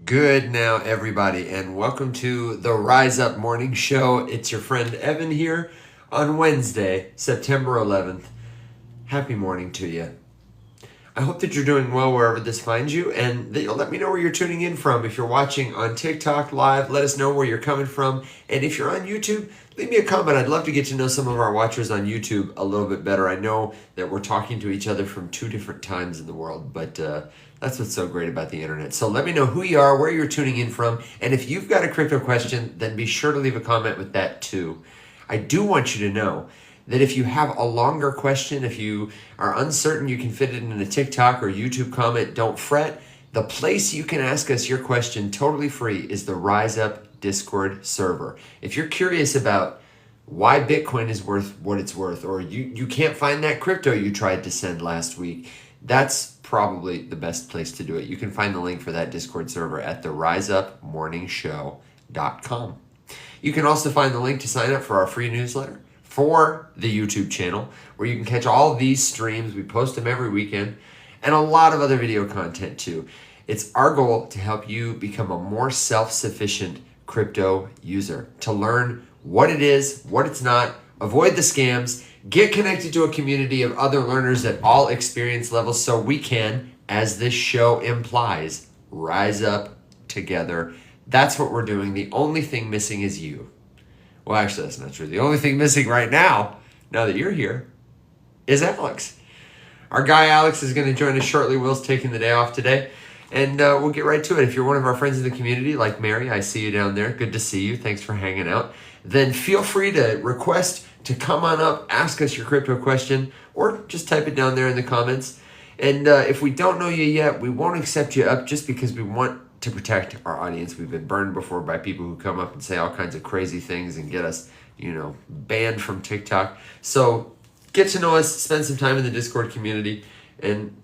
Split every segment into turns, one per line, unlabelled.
Good now, everybody, and welcome to the Rise Up Morning Show. It's your friend Evan here on Wednesday, September 11th. Happy morning to you. I hope that you're doing well wherever this finds you, and that you'll let me know where you're tuning in from. If you're watching on TikTok live, let us know where you're coming from. And if you're on YouTube, leave me a comment. I'd love to get to know some of our watchers on YouTube a little bit better. I know that we're talking to each other from two different times in the world, but that's what's so great about the internet. So let me know who you are, where you're tuning in from, and if you've got a crypto question, then be sure to leave a comment with that too. I do want you to know that if you have a longer question, if you are uncertain you can fit it in a TikTok or YouTube comment, don't fret. The place you can ask us your question totally free is the Rise Up Discord server. If you're curious about why Bitcoin is worth what it's worth, or you can't find that crypto you tried to send last week, that's probably the best place to do it. You can find the link for that Discord server at theriseupmorningshow.com. You can also find the link to sign up for our free newsletter for the YouTube channel, where you can catch all these streams. We post them every weekend, and a lot of other video content too. It's our goal to help you become a more self-sufficient crypto user, to learn what it is, what it's not, avoid the scams, get connected to a community of other learners at all experience levels so we can, as this show implies, rise up together. That's what we're doing. The only thing missing is you. Well, actually, that's not true. The only thing missing right now that you're here, is Alex. Our guy Alex is going to join us shortly. Will's taking the day off today, and we'll get right to it. If you're one of our friends in the community, like Mary, I see you down there. Good to see you. Thanks for hanging out. Then feel free to request to come on up, ask us your crypto question, or just type it down there in the comments. And if we don't know you yet, we won't accept you up just because we want to protect our audience. We've been burned before by people who come up and say all kinds of crazy things and get us, banned from TikTok. So get to know us, spend some time in the Discord community, and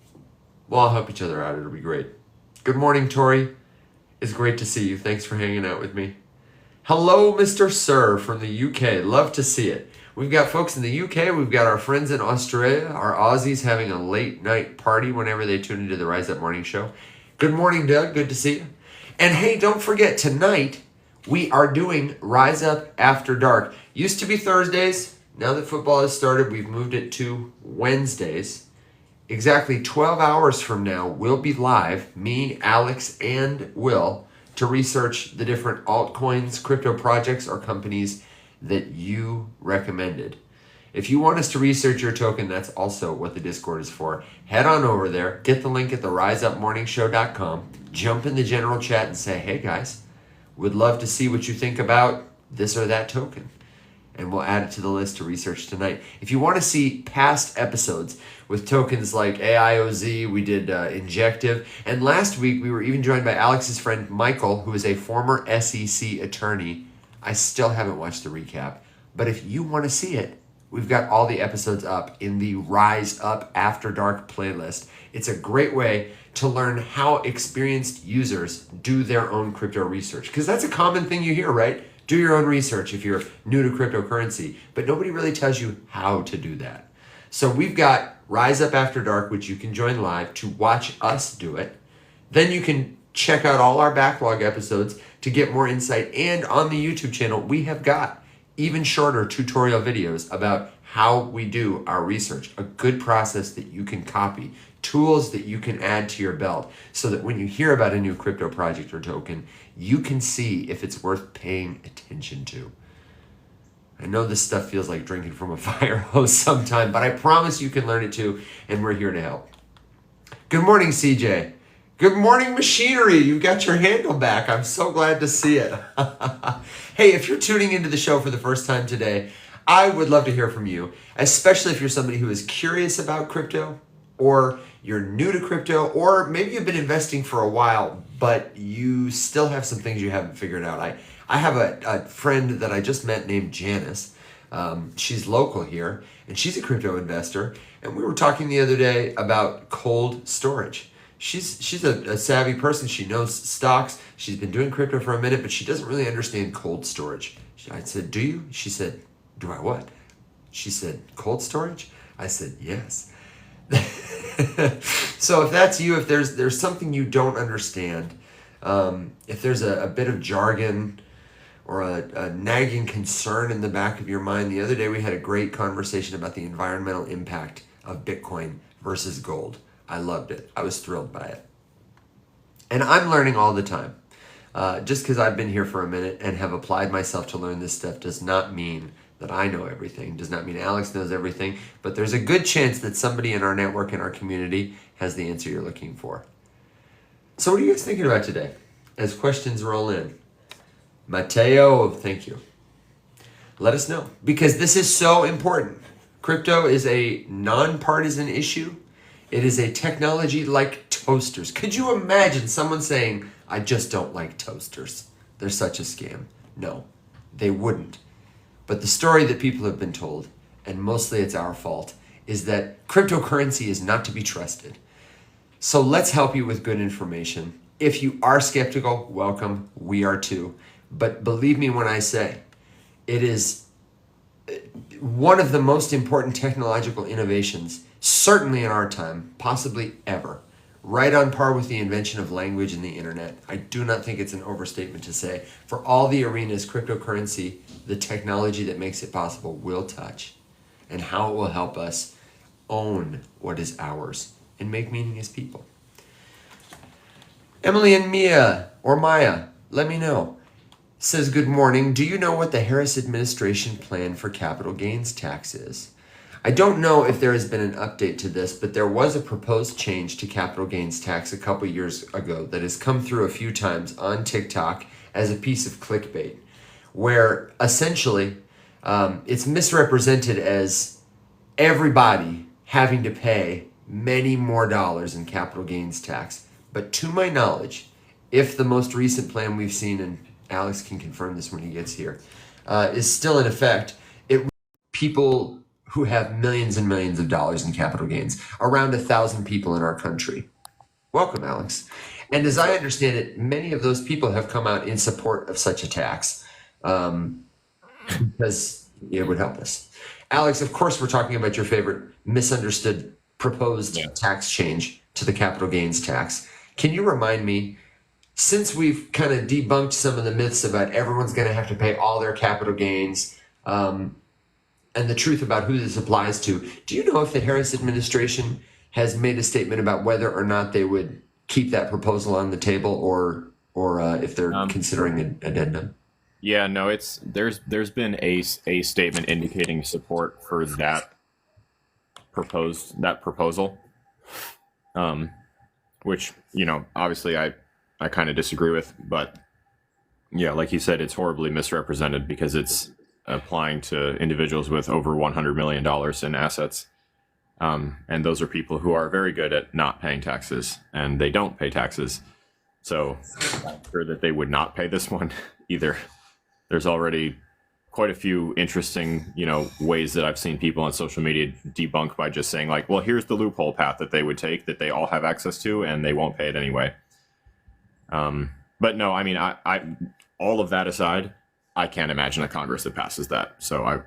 we'll all help each other out. It'll be great. Good morning, Tori. It's great to see you. Thanks for hanging out with me. Hello, Mr. Sir from the UK. Love to see it. We've got folks in the UK. We've got our friends in Australia, our Aussies having a late night party whenever they tune into the Rise Up Morning Show. Good morning, Doug. Good to see you. And hey, don't forget, tonight we are doing Rise Up After Dark. Used to be Thursdays. Now that football has started, we've moved it to Wednesdays. Exactly 12 hours from now, we'll be live, me, Alex, and Will, to research the different altcoins, crypto projects, or companies that you recommended. If you want us to research your token, that's also what the Discord is for. Head on over there, get the link at theriseupmorningshow.com, jump in the general chat and say, hey guys, would love to see what you think about this or that token. And we'll add it to the list to research tonight. If you want to see past episodes with tokens like AIOZ, we did Injective. And last week, we were even joined by Alex's friend Michael, who is a former SEC attorney. I still haven't watched the recap. But if you want to see it, we've got all the episodes up in the Rise Up After Dark playlist. It's a great way to learn how experienced users do their own crypto research. Because that's a common thing you hear, right? Do your own research if you're new to cryptocurrency. But nobody really tells you how to do that. So we've got Rise Up After Dark, which you can join live to watch us do it. Then you can check out all our backlog episodes to get more insight. And on the YouTube channel, we have got even shorter tutorial videos about how we do our research, a good process that you can copy, tools that you can add to your belt so that when you hear about a new crypto project or token, you can see if it's worth paying attention to. I know this stuff feels like drinking from a fire hose sometime, but I promise you can learn it too, and we're here to help. Good morning, CJ. Good morning, Machinery. You got your handle back. I'm so glad to see it. Hey, if you're tuning into the show for the first time today, I would love to hear from you, especially if you're somebody who is curious about crypto, or you're new to crypto, or maybe you've been investing for a while, but you still have some things you haven't figured out. I have a friend that I just met named Janice. She's local here, and she's a crypto investor, and we were talking the other day about cold storage. She's a savvy person. She knows stocks. She's been doing crypto for a minute, but she doesn't really understand cold storage. I said, do you? She said, do I what? She said, cold storage? I said, yes. So if that's you, if there's something you don't understand, If there's a bit of jargon or a nagging concern in the back of your mind, the other day we had a great conversation about the environmental impact of Bitcoin versus gold. I loved it. I was thrilled by it. And I'm learning all the time. Just because I've been here for a minute and have applied myself to learn this stuff does not mean that I know everything, does not mean Alex knows everything, but there's a good chance that somebody in our network, in our community, has the answer you're looking for. So what are you guys thinking about today as questions roll in? Mateo, thank you. Let us know, because this is so important. Crypto is a nonpartisan issue. It is a technology like toasters. Could you imagine someone saying, I just don't like toasters? They're such a scam. No, they wouldn't. But the story that people have been told, and mostly it's our fault, is that cryptocurrency is not to be trusted. So let's help you with good information. If you are skeptical, welcome. We are too. But believe me when I say, it is one of the most important technological innovations, certainly in our time, possibly ever. Right on par with the invention of language and the internet. I do not think it's an overstatement to say, for all the arenas cryptocurrency, the technology that makes it possible, will touch, and how it will help us own what is ours and make meaning as people. Emily and Mia, or Maya, let me know. Says, good morning. Do you know what the Harris administration plan for capital gains tax is? I don't know if there has been an update to this, but there was a proposed change to capital gains tax a couple years ago that has come through a few times on TikTok as a piece of clickbait, where essentially it's misrepresented as everybody having to pay many more dollars in capital gains tax. But to my knowledge, if the most recent plan we've seen, and Alex can confirm this when he gets here, is still in effect, people who have millions and millions of dollars in capital gains, around 1,000 people in our country. Welcome, Alex. And as I understand it, many of those people have come out in support of such a tax because it would help us. Alex, of course, we're talking about your favorite misunderstood proposed tax change to the capital gains tax. Can you remind me, since we've kind of debunked some of the myths about everyone's going to have to pay all their capital gains, and the truth about who this applies to, do you know if the Harris administration has made a statement about whether or not they would keep that proposal on the table, or if they're considering an addendum?
Yeah, no, there's been a statement indicating support for that proposal, which, obviously I kind of disagree with, but yeah, like you said, it's horribly misrepresented because it's applying to individuals with over $100 million in assets. And those are people who are very good at not paying taxes, and they don't pay taxes. So I'm sure that they would not pay this one either. There's already quite a few interesting, ways that I've seen people on social media debunk by just saying like, well, here's the loophole path that they would take that they all have access to, and they won't pay it anyway. But no, I mean, I all of that aside, I can't imagine a Congress that passes that. So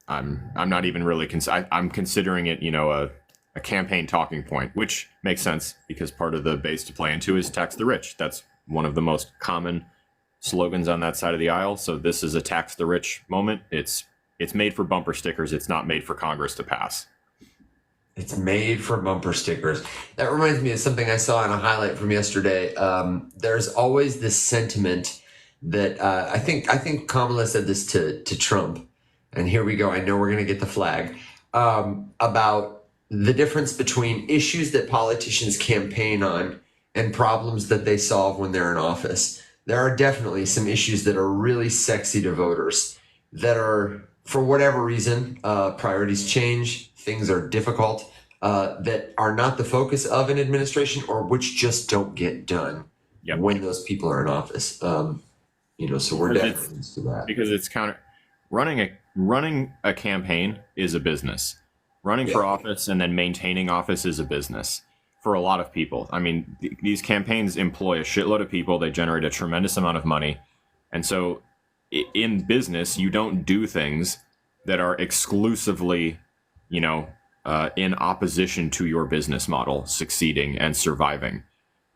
I'm not even really I'm considering it, a campaign talking point, which makes sense because part of the base to play into is tax the rich. That's one of the most common slogans on that side of the aisle. So this is a tax the rich moment. It's made for bumper stickers. It's not made for Congress to pass.
It's made for bumper stickers. That reminds me of something I saw in a highlight from yesterday. There's always this sentiment that I think Kamala said this to Trump, and here we go. I know we're going to get the flag, about the difference between issues that politicians campaign on and problems that they solve when they're in office. There are definitely some issues that are really sexy to voters that are, for whatever reason, priorities change, things are difficult, that are not the focus of an administration, or which just don't get done when those people are in office. So we're definitely used to that.
Because it's running a campaign is a business. Running for office and then maintaining office is a business for a lot of people. I mean, these campaigns employ a shitload of people. They generate a tremendous amount of money. And so in business, you don't do things that are exclusively, in opposition to your business model succeeding and surviving.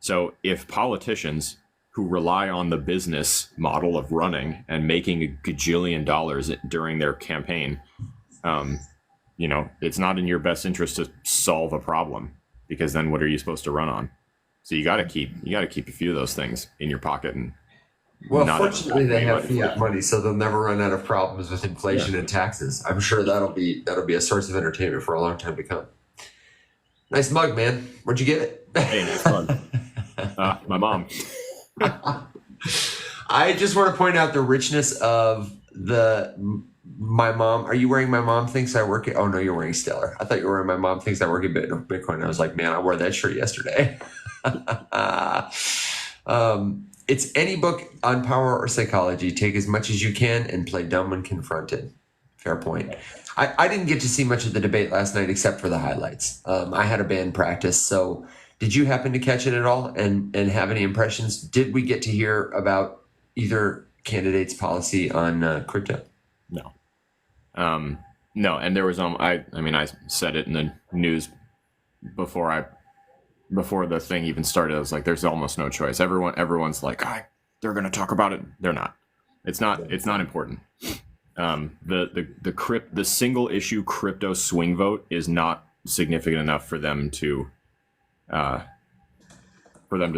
So if politicians who rely on the business model of running and making a gajillion dollars during their campaign, it's not in your best interest to solve a problem, because then what are you supposed to run on? So you got to keep a few of those things in your pocket, and
Well,
not
fortunately, they have
inflation.
fiat money, so they'll never run out of problems with inflation and taxes. I'm sure that'll be a source of entertainment for a long time to come. Nice mug, man. Where'd you get it?
Hey, nice mug. My mom.
I just want to point out the richness of my mom. Are you wearing my mom thinks I work at? Oh no, you're wearing Stellar. I thought you were wearing my mom thinks I work at Bitcoin. I was like, man, I wore that shirt yesterday. It's any book on power or psychology. Take as much as you can and play dumb when confronted. Fair point. I didn't get to see much of the debate last night except for the highlights. I had a band practice, so did you happen to catch it at all and have any impressions? Did we get to hear about either candidate's policy on crypto?
No. No, and there was I said it in the news before the thing even started. I was like, there's almost no choice. Everyone's like, they're going to talk about it. They're not. It's not important. The single issue crypto swing vote is not significant enough for them to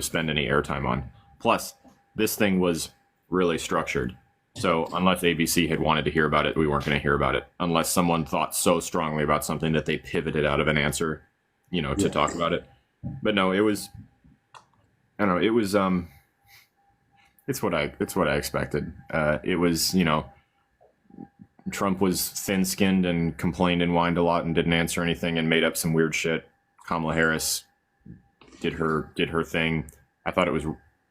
spend any airtime on. Plus, this thing was really structured. So unless ABC had wanted to hear about it, we weren't going to hear about it. Unless someone thought so strongly about something that they pivoted out of an answer, to talk about it. But no, it was. I don't know. It was. It's what I expected. It was. Trump was thin-skinned and complained and whined a lot and didn't answer anything and made up some weird shit. Kamala Harris did her thing. I thought it was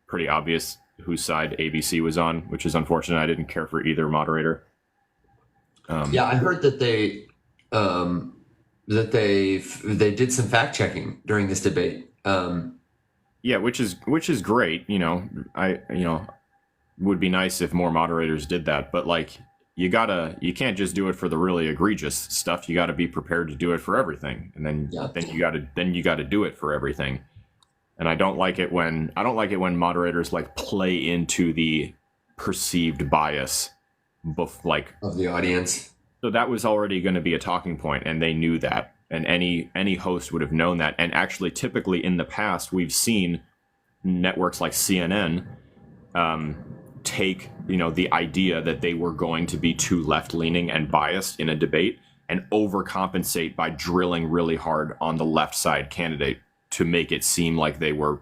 pretty obvious whose side ABC was on, which is unfortunate. I didn't care for either moderator.
I heard that they did some fact checking during this debate.
Which is great. Would be nice if more moderators did that, but like you can't just do it for the really egregious stuff. You got to be prepared to do it for everything, and then you got to do it for everything. And I don't like it when moderators like play into the perceived bias of
the audience.
So that was already going to be a talking point, and they knew that, and any host would have known that. And actually, typically in the past, we've seen networks like CNN take the idea that they were going to be too left-leaning and biased in a debate and overcompensate by drilling really hard on the left side candidate to make it seem like they were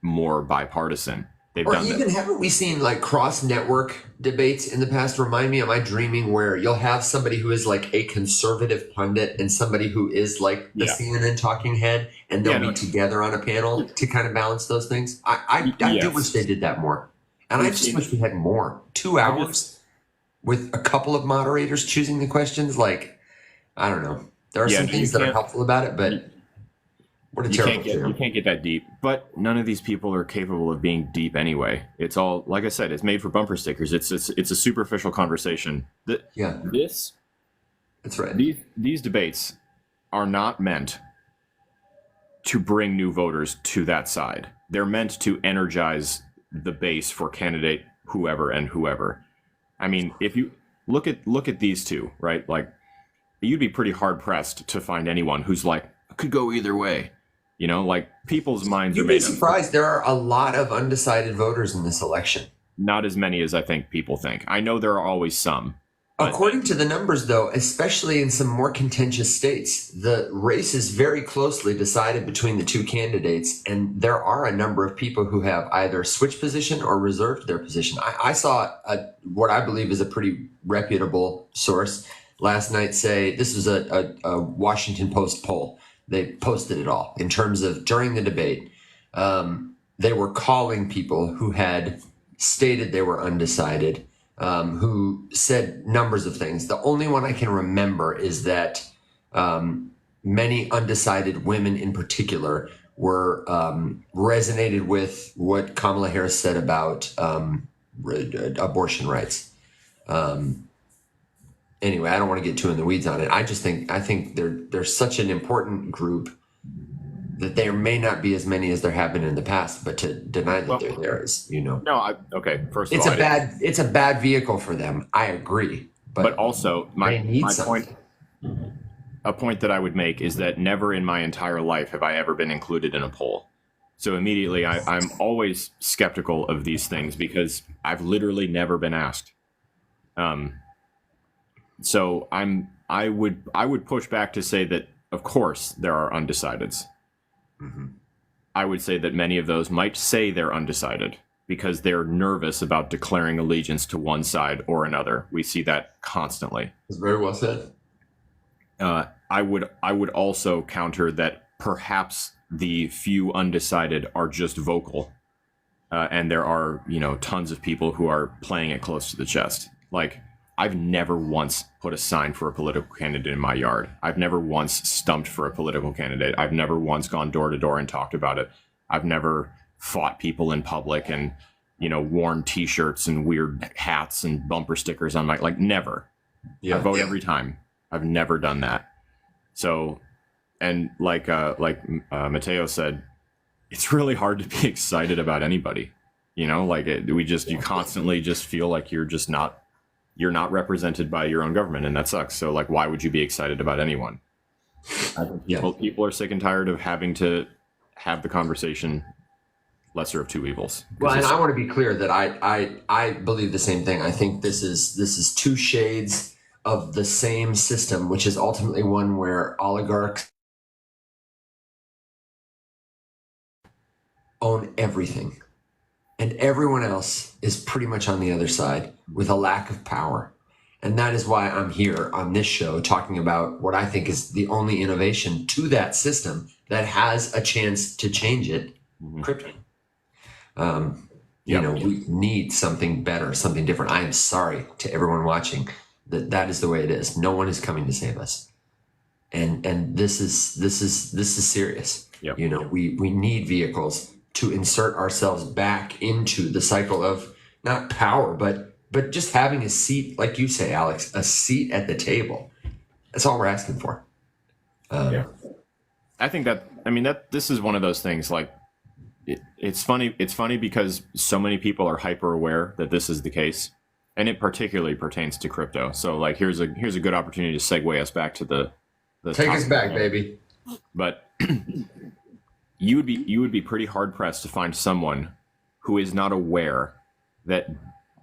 more bipartisan.
Haven't we seen like cross-network debates in the past? Remind me, am I dreaming where you'll have somebody who is like a conservative pundit and somebody who is like the CNN talking head, and they'll be together on a panel to kind of balance those things? I do wish they did that more. And I just wish we had more. 2 hours with a couple of moderators choosing the questions. Like, I don't know. There are some things that are helpful about it, but what a terrible thing.
You can't get that deep. But none of these people are capable of being deep anyway. It's all, like I said, it's made for bumper stickers. It's a superficial conversation. That's
right.
These debates are not meant to bring new voters to that side. They're meant to energize the base for candidate whoever. I mean, if you look at these two, right? Like, you'd be pretty hard pressed to find anyone who's like, could go either way. Like, people's minds are made.
You'd be surprised. There are a lot of undecided voters in this election.
Not as many as I think people think. I know there are always some.
According to the numbers, though, especially in some more contentious states, the race is very closely decided between the two candidates, and there are a number of people who have either switched position or reserved their position. I saw what I believe is a pretty reputable source last night say, this was a Washington Post poll. They posted it all in terms of during the debate. They were calling people who had stated they were undecided, who said numbers of things. The only one I can remember is that many undecided women in particular were resonated with what Kamala Harris said about abortion rights. Anyway, I don't want to get too in the weeds on it. I think they're such an important group that there may not be as many as there have been in the past, but to deny that they're there is,
No, okay. First of
it's
all,
it's a bad vehicle for them. I agree,
but also my
something.
point. A point that I would make is that never in my entire life have I ever been included in a poll. So immediately I'm always skeptical of these things because I've literally never been asked. So I would push back to say that of course there are undecideds.
Mm-hmm.
I would say that many of those might say they're undecided because they're nervous about declaring allegiance to one side or another. We see that constantly.
That's very well said.
I would also counter that perhaps the few undecided are just vocal, and there are tons of people who are playing it close to the chest. Like I've never once put a sign for a political candidate in my yard. I've never once stumped for a political candidate. I've never once gone door to door and talked about it. I've never fought people in public and worn T-shirts and weird hats and bumper stickers on my never. Yeah, I vote every time. I've never done that. So, and like Matteo said, it's really hard to be excited about anybody. You constantly just feel like you're not represented by your own government, and that sucks. So why would you be excited about anyone? People are sick and tired of having to have the conversation lesser of two evils.
Well, and I want to be clear that I believe the same thing. I think this is two shades of the same system, which is ultimately one where oligarchs own everything and everyone else is pretty much on the other side with a lack of power. And that is why I'm here on this show talking about what I think is the only innovation to that system that has a chance to change it, crypto. We need something better, something different. I am sorry to everyone watching that is the way it is. No one is coming to save us. And this is serious.
Yep.
We need vehicles to insert ourselves back into the cycle of not power, but just having a seat, like you say, Alex, a seat at the table. That's all we're asking for.
I think that this is one of those things it's funny because so many people are hyper aware that this is the case, and it particularly pertains to crypto. So here's a good opportunity to segue us back to the
take us back, baby.
But you would be pretty hard pressed to find someone who is not aware that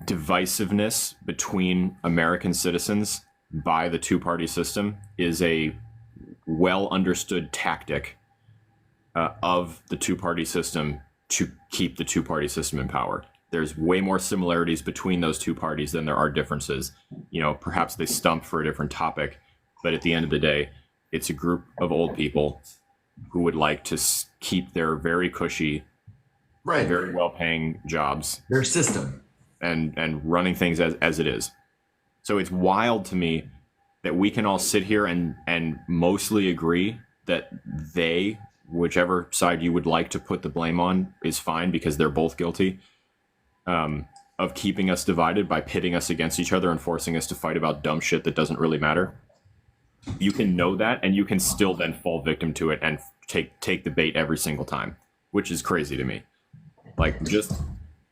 divisiveness between American citizens by the two-party system is a well understood tactic of the two-party system to keep the two-party system in power. There's way more similarities between those two parties than there are differences. Perhaps they stump for a different topic, but at the end of the day, it's a group of old people who would like to keep their very cushy, very well-paying jobs,
their system,
and running things as it is. So it's wild to me that we can all sit here and mostly agree that they, whichever side you would like to put the blame on, is fine because they're both guilty of keeping us divided by pitting us against each other and forcing us to fight about dumb shit that doesn't really matter. You can know that, and you can still then fall victim to it and take the bait every single time, which is crazy to me.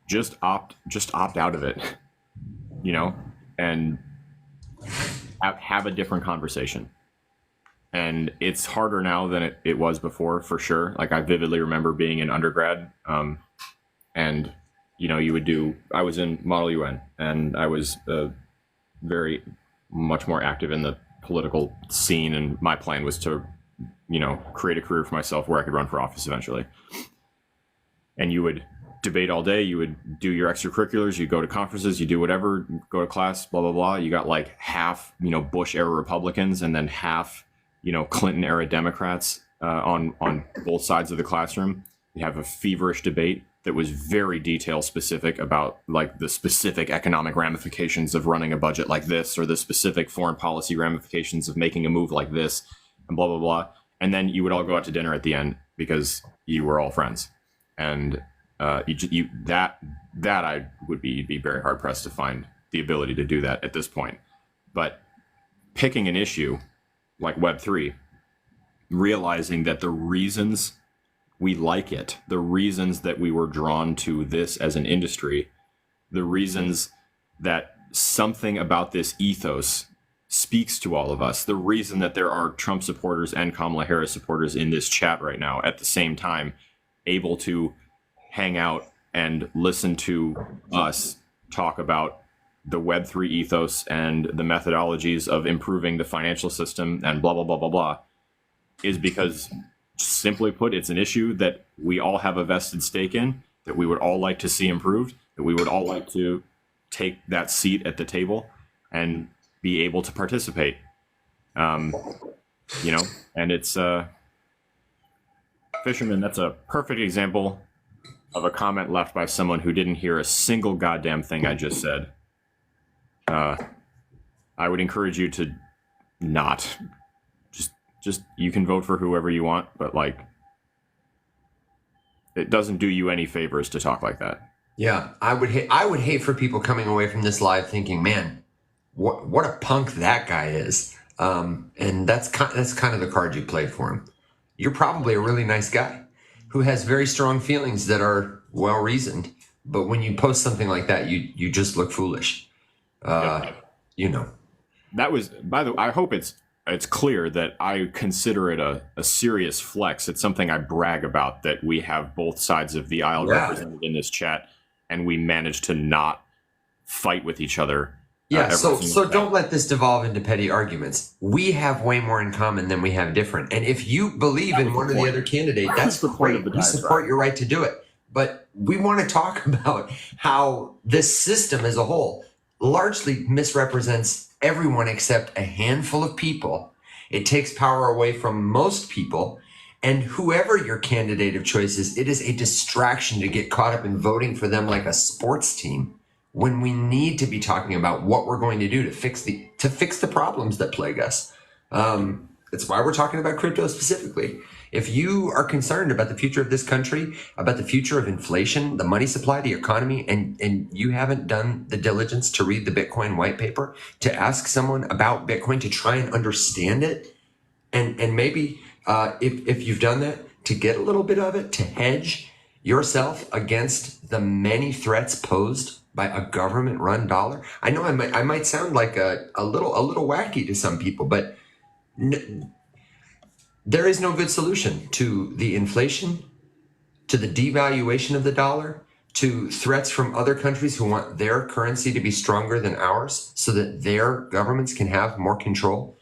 Just opt out of it, and have a different conversation. And it's harder now than it was before, for sure. I vividly remember being in undergrad, and I was in Model UN, and I was very much more active in the political scene, and my plan was to create a career for myself where I could run for office eventually. And you would debate all day, you would do your extracurriculars, you go to conferences, you do whatever, go to class, blah blah blah. You got half Bush era Republicans and then half Clinton era Democrats on both sides of the classroom. You have a feverish debate that was very detail specific about the specific economic ramifications of running a budget like this, or the specific foreign policy ramifications of making a move like this, and blah blah blah. And then you would all go out to dinner at the end because you were all friends. And that I would be very hard pressed to find the ability to do that at this point. But picking an issue like Web3, realizing that the reasons we like it, the reasons that we were drawn to this as an industry, the reasons that something about this ethos speaks to all of us, the reason that there are Trump supporters and Kamala Harris supporters in this chat right now at the same time, able to hang out and listen to us talk about the Web3 ethos and the methodologies of improving the financial system and blah, blah, blah, blah, blah, is because, simply put, it's an issue that we all have a vested stake in, that we would all like to see improved, that we would all like to take that seat at the table and be able to participate. And it's Fisherman, that's a perfect example of a comment left by someone who didn't hear a single goddamn thing I just said. I would encourage you to not just you can vote for whoever you want, but like, it doesn't do you any favors to talk like that.
Yeah, I would hate for people coming away from this live thinking, man, what a punk that guy is. And that's kind of the card you played for him. You're probably a really nice guy who has very strong feelings that are well reasoned, but when you post something like that, you just look foolish.
That was, by the way, I hope it's clear that I consider it a serious flex. It's something I brag about, that we have both sides of the aisle represented in this chat, and we managed to not fight with each other.
So don't let this devolve into petty arguments. We have way more in common than we have different. And if you believe in one or the other candidate, that's great. We support your right to do it. But we want to talk about how this system as a whole largely misrepresents everyone except a handful of people. It takes power away from most people. And whoever your candidate of choice is, it is a distraction to get caught up in voting for them like a sports team, when we need to be talking about what we're going to do to fix the problems that plague us. That's why we're talking about crypto specifically. If you are concerned about the future of this country, about the future of inflation, the money supply, the economy, and you haven't done the diligence to read the Bitcoin white paper, to ask someone about Bitcoin, to try and understand it, and maybe if you've done that, to get a little bit of it, to hedge yourself against the many threats posed by a government-run dollar. I know I might sound like a little wacky to some people, but there is no good solution to the inflation, to the devaluation of the dollar, to threats from other countries who want their currency to be stronger than ours so that their governments can have more control.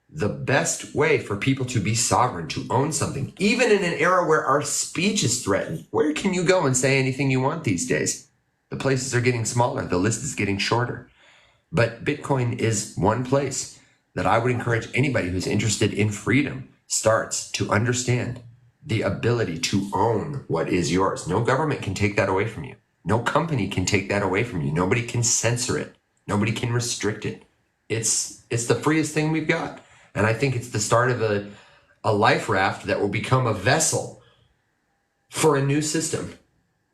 The best way for people to be sovereign, to own something, even in an era where our speech is threatened, where can you go and say anything you want these days? The places are getting smaller. The list is getting shorter. But Bitcoin is one place that I would encourage anybody who's interested in freedom starts to understand the ability to own what is yours. No government can take that away from you. No company can take that away from you. Nobody can censor it. Nobody can restrict it. It's the freest thing we've got. And I think it's the start of a life raft that will become a vessel for a new system.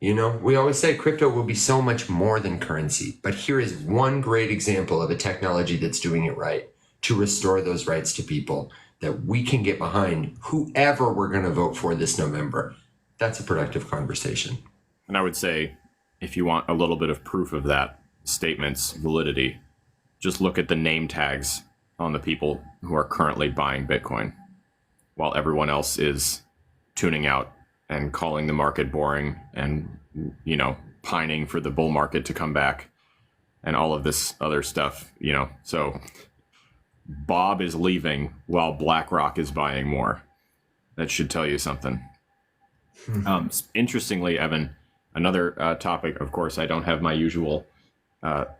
You know, we always say crypto will be so much more than currency, but here is one great example of a technology that's doing it right to restore those rights to people that we can get behind, whoever we're going to vote for this November. That's a productive conversation.
And I would say, if you want a little bit of proof of that statement's validity, just look at the name tags on the people who are currently buying Bitcoin, while everyone else is tuning out and calling the market boring and, pining for the bull market to come back and all of this other stuff, So Bob is leaving while BlackRock is buying more. That should tell you something. Interestingly, Evan, another topic, of course, I don't have my usual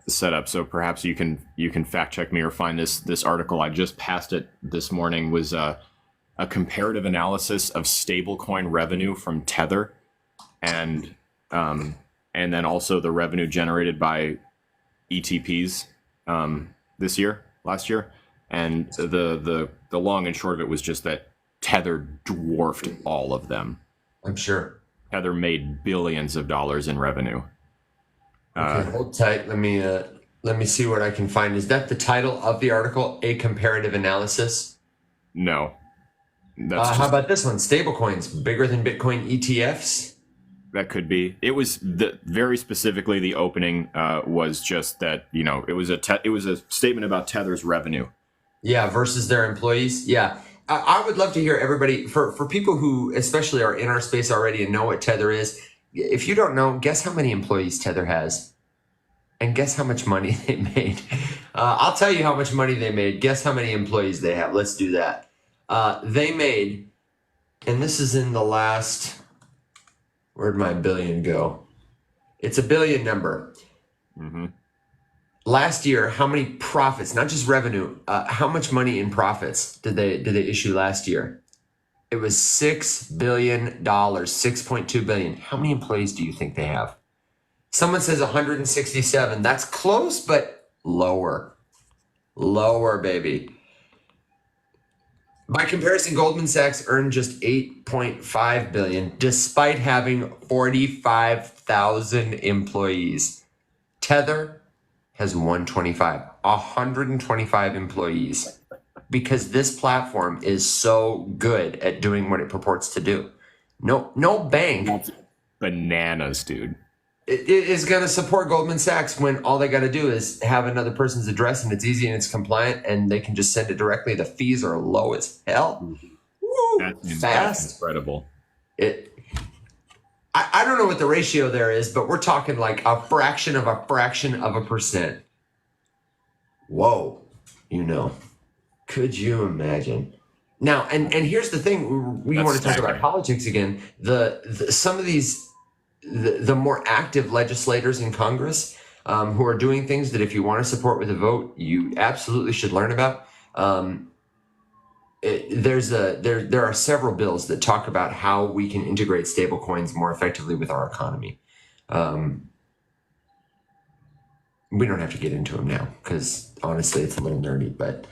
setup, so perhaps you can fact check me or find this article. I just passed it this morning, was a comparative analysis of stablecoin revenue from Tether, and then also the revenue generated by ETPs last year, and the long and short of it was just that Tether dwarfed all of them.
I'm sure
Tether made billions of dollars in revenue.
Okay, hold tight. Let me see what I can find. Is that the title of the article? A comparative analysis?
No, That's
How
just
about this one? Stablecoins bigger than Bitcoin ETFs?
that could be. It was very specifically the opening was just that it was it was a statement about Tether's revenue.
Yeah, versus their employees. Yeah. I would love to hear everybody, for people who especially are in our space already and know what Tether is. If you don't know, guess how many employees Tether has, and guess how much money they made. I'll tell you how much money they made. Guess how many employees they have. Let's do that. They made, and this is in the last, where'd my billion go? It's a billion number.
Mm-hmm.
Last year, how many profits, not just revenue, how much money in profits did they issue last year? It was $6 billion, 6.2 billion. How many employees do you think they have? Someone says 167. That's close, but lower. Lower, baby. By comparison, Goldman Sachs earned just 8.5 billion despite having 45,000 employees. Tether has 125 employees, because this platform is so good at doing what it purports to do. No bank
That's bananas, dude.
it is going to support Goldman Sachs when all they got to do is have another person's address, and it's easy and it's compliant, and they can just send it directly. The fees are low as hell. Woo,
That's
fast.
incredible.
I don't know what the ratio there is, but we're talking like a fraction of a percent. Whoa, could you imagine? Now, and here's the thing: we want to talk about politics again. Some of these. The more active legislators in Congress who are doing things that if you want to support with a vote, you absolutely should learn about. There are several bills that talk about how we can integrate stablecoins more effectively with our economy. We don't have to get into them now because honestly, it's a little nerdy, but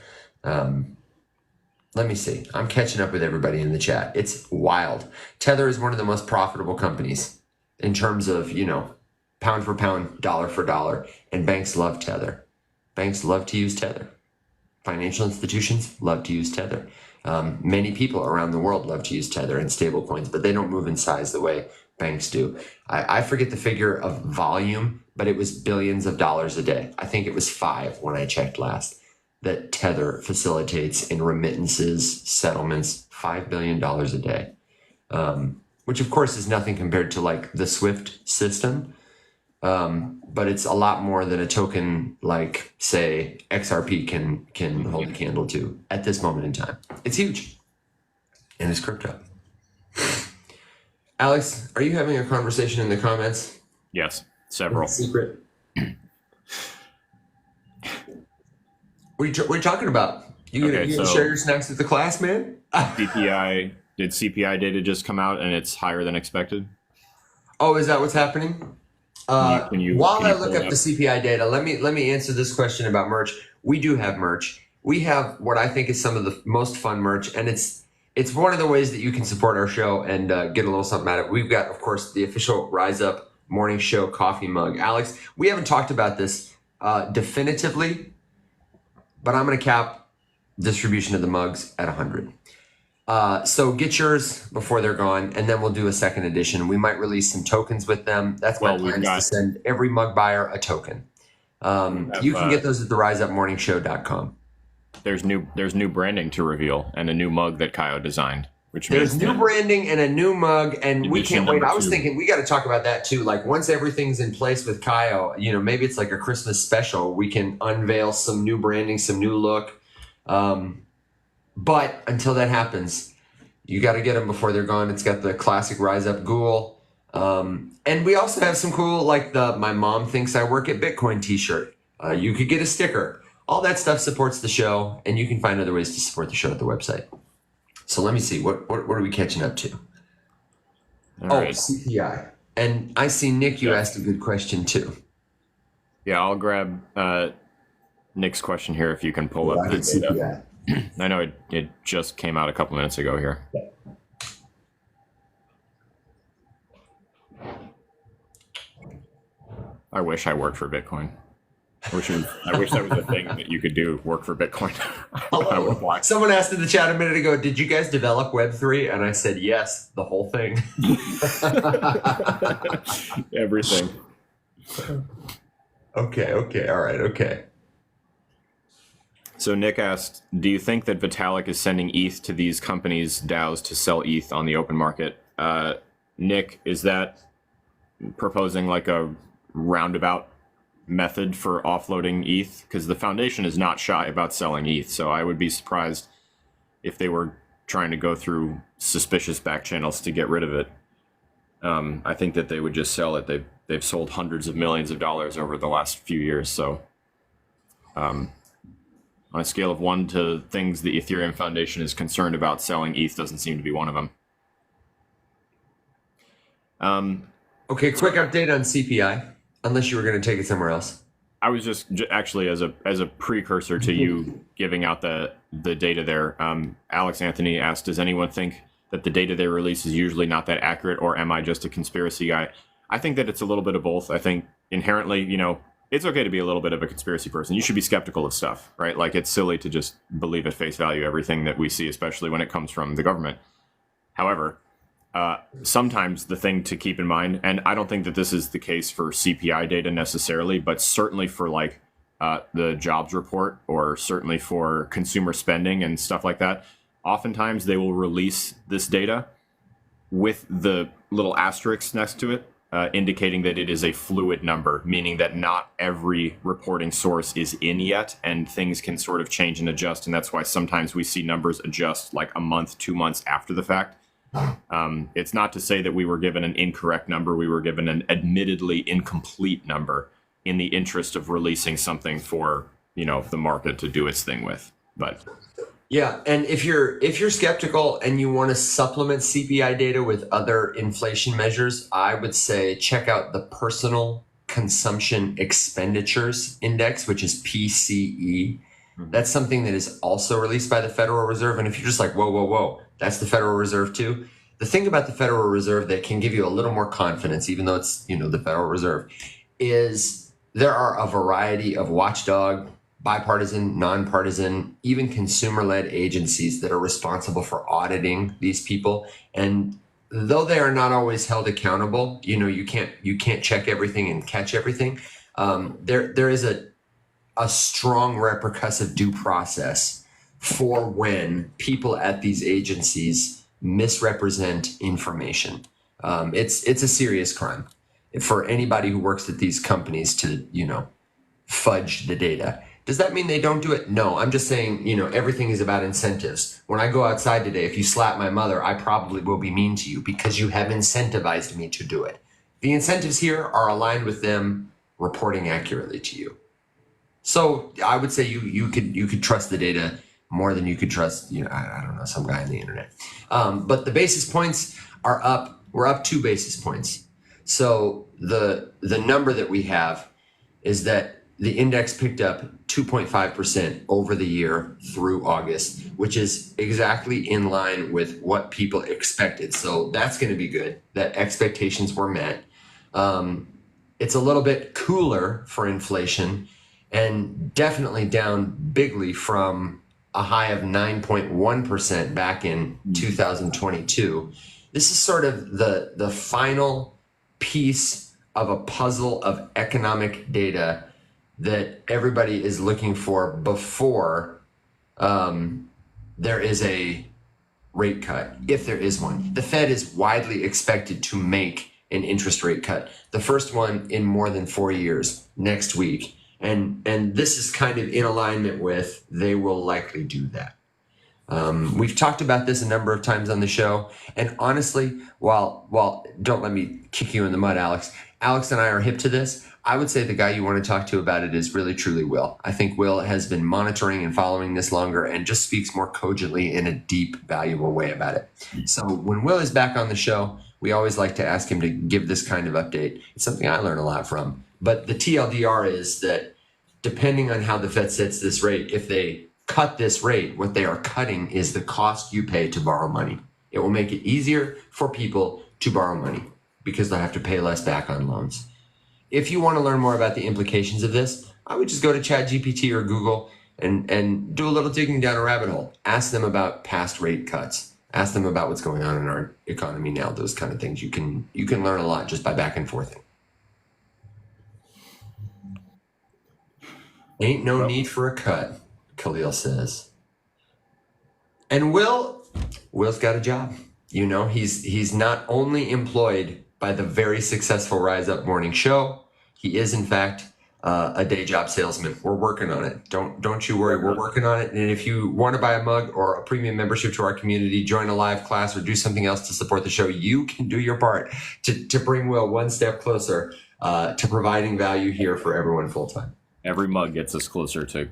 let me see. I'm catching up with everybody in the chat. It's wild. Tether is one of the most profitable companies in terms of, pound for pound, dollar for dollar. And banks love Tether. Banks love to use Tether. Financial institutions love to use Tether. Many people around the world love to use Tether and stablecoins, but they don't move in size the way banks do. I forget the figure of volume, but it was billions of dollars a day. I think it was 5 when I checked last, that Tether facilitates in remittances, settlements, $5 billion a day. Which of course is nothing compared to like the SWIFT system. But it's a lot more than a token like, say, XRP can hold a candle to at this moment in time. It's huge. And it's crypto. Alex, are you having a conversation in the comments?
Yes, several.
Secret. What are you talking about? You gonna share your snacks with the class, man?
Did CPI data just come out and it's higher than expected?
Oh, is that what's happening? While I look up the CPI data, let me answer this question about merch. We do have merch. We have what I think is some of the most fun merch, and it's one of the ways that you can support our show and get a little something out of it. We've got, of course, the official Rise Up Morning Show coffee mug. Alex, we haven't talked about this definitively, but I'm going to cap distribution of the mugs at 100. So get yours before they're gone, and then we'll do a second edition. We might release some tokens with them. That's my plan, is to send every mug buyer a token. You can get those at theriseupmorningshow.com.
There's new branding to reveal and a new mug that Kyle designed.
There's new branding and a new mug, and we can't wait. I was thinking we got to talk about that too. Like once everything's in place with Kyle, maybe it's like a Christmas special. We can unveil some new branding, some new look. But until that happens, you got to get them before they're gone. It's got the classic Rise Up Ghoul. And we also have some cool, like the My Mom Thinks I Work at Bitcoin t-shirt. You could get a sticker. All that stuff supports the show, and you can find other ways to support the show at the website. So let me see. What are we catching up to? All right. CPI. And I see, Nick, you asked a good question too.
Yeah, I'll grab Nick's question here if you can pull up the data. I know it just came out a couple minutes ago here. I wish I worked for Bitcoin. I wish that was a thing that you could do, work for Bitcoin. I would apply.
Someone asked in the chat a minute ago, did you guys develop Web3? And I said, yes, the whole thing.
Everything.
Okay. All right. Okay.
So Nick asked, do you think that Vitalik is sending ETH to these companies, DAOs, to sell ETH on the open market? Nick, is that proposing like a roundabout method for offloading ETH? Because the foundation is not shy about selling ETH, so I would be surprised if they were trying to go through suspicious back channels to get rid of it. I think that they would just sell it. They've sold hundreds of millions of dollars over the last few years. So on a scale of 1 to things the Ethereum Foundation is concerned about, selling ETH doesn't seem to be one of them.
Okay, quick update on CPI, unless you were going to take it somewhere else.
I was just actually as a precursor to you giving out the data there. Alex Anthony asked, does anyone think that the data they release is usually not that accurate, or am I just a conspiracy guy? I think that it's a little bit of both. I think inherently, it's okay to be a little bit of a conspiracy person. You should be skeptical of stuff, right? Like, it's silly to just believe at face value everything that we see, especially when it comes from the government. However, sometimes the thing to keep in mind, and I don't think that this is the case for CPI data necessarily, but certainly for like the jobs report, or certainly for consumer spending and stuff like that, oftentimes they will release this data with the little asterisks next to it, indicating that it is a fluid number, meaning that not every reporting source is in yet, and things can sort of change and adjust. And that's why sometimes we see numbers adjust like a month, 2 months after the fact. It's not to say that we were given an incorrect number. We were given an admittedly incomplete number in the interest of releasing something for, the market to do its thing with. But
yeah, and if you're skeptical and you want to supplement CPI data with other inflation measures, I would say check out the Personal Consumption Expenditures Index, which is PCE. That's something that is also released by the Federal Reserve. And if you're just like, whoa, that's the Federal Reserve too. The thing about the Federal Reserve that can give you a little more confidence, even though it's, the Federal Reserve, is there are a variety of watchdog, bipartisan, nonpartisan, even consumer-led agencies that are responsible for auditing these people. And though they are not always held accountable, you can't check everything and catch everything. There is a strong repercussive due process for when people at these agencies misrepresent information. It's a serious crime for anybody who works at these companies to, fudge the data. Does that mean they don't do it? No, I'm just saying, everything is about incentives. When I go outside today, if you slap my mother, I probably will be mean to you because you have incentivized me to do it. The incentives here are aligned with them reporting accurately to you. So I would say you could trust the data more than you could trust, I don't know, some guy on the internet. But the basis points are up. We're up 2 basis points. So the number that we have is that the index picked up 2.5% over the year through August, which is exactly in line with what people expected. So that's going to be good, that expectations were met. It's a little bit cooler for inflation, and definitely down bigly from a high of 9.1% back in 2022. This is sort of the final piece of a puzzle of economic data that everybody is looking for before there is a rate cut, if there is one. The Fed is widely expected to make an interest rate cut, the first one in more than 4 years, next week. And this is kind of in alignment with they will likely do that. We've talked about this a number of times on the show. And honestly, while don't let me kick you in the mud, Alex and I are hip to this. I would say the guy you want to talk to about it is really, truly Will. I think Will has been monitoring and following this longer and just speaks more cogently in a deep, valuable way about it. So when Will is back on the show, we always like to ask him to give this kind of update. It's something I learn a lot from. But the TLDR is that depending on how the Fed sets this rate, if they cut this rate, what they are cutting is the cost you pay to borrow money. It will make it easier for people to borrow money because they'll have to pay less back on loans. if you want to learn more about the implications of this, I would just go to ChatGPT or Google and do a little digging down a rabbit hole. Ask them about past rate cuts. Ask them about what's going on in our economy now. Those kind of things. You can learn a lot just by back and forthing. Ain't no need for a cut, Khalil says. And Will's got a job. You know, he's not only employed by the very successful Rise Up Morning Show, he is in fact a day job salesman. We're working on it. Don't you worry. We're working on it. And if you want to buy a mug or a premium membership to our community, join a live class, or do something else to support the show, you can do your part to bring Will one step closer to providing value here for everyone full time.
Every mug gets us closer to